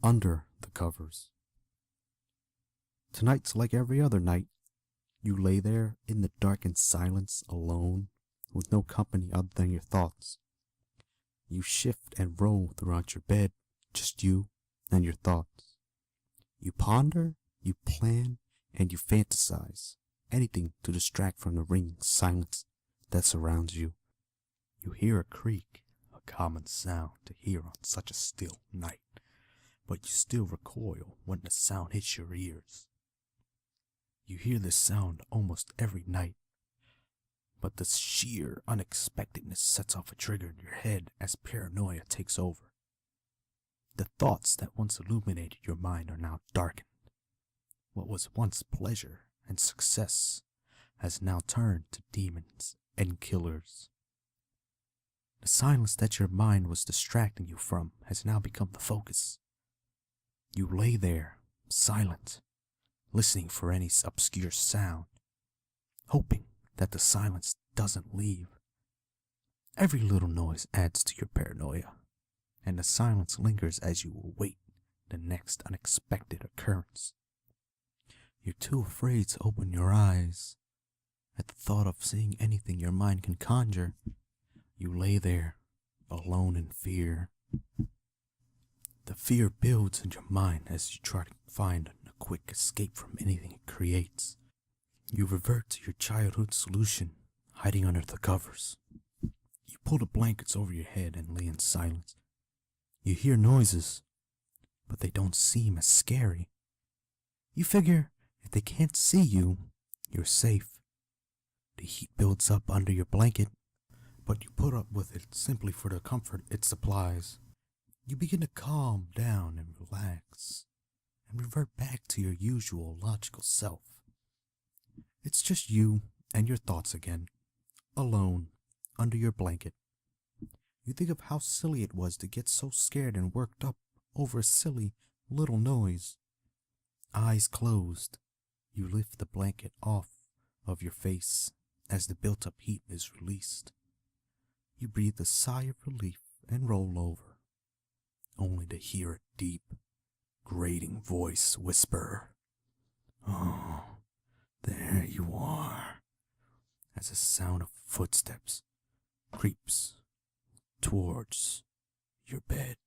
under the covers. Tonight's like every other night. You lay there in the darkened silence alone, with no company other than your thoughts. You shift and roll throughout your bed, just you and your thoughts. You ponder, you plan, and you fantasize, anything to distract from the ringing silence that surrounds you. You hear a creak, a common sound to hear on such a still night, but you still recoil when the sound hits your ears. You hear this sound almost every night, but the sheer unexpectedness sets off a trigger in your head as paranoia takes over. The thoughts that once illuminated your mind are now darkened. What was once pleasure and success has now turned to demons and killers. The silence that your mind was distracting you from has now become the focus. You lay there, silent, listening for any obscure sound, hoping that the silence doesn't leave. Every little noise adds to your paranoia, and the silence lingers as you await the next unexpected occurrence. You're too afraid to open your eyes. At the thought of seeing anything your mind can conjure, you lay there, alone in fear. The fear builds in your mind as you try to find a quick escape from anything it creates. You revert to your childhood solution, hiding under the covers. You pull the blankets over your head and lay in silence. You hear noises, but they don't seem as scary. You figure if they can't see you, you're safe. The heat builds up under your blanket, but you put up with it simply for the comfort it supplies. You begin to calm down and relax, and revert back to your usual logical self. It's just you and your thoughts again, alone, under your blanket. You think of how silly it was to get so scared and worked up over a silly little noise. Eyes closed, you lift the blanket off of your face as the built-up heat is released. You breathe a sigh of relief and roll over, only to hear a deep, grating voice whisper, "Oh, there you are," as a sound of footsteps creeps towards your bed.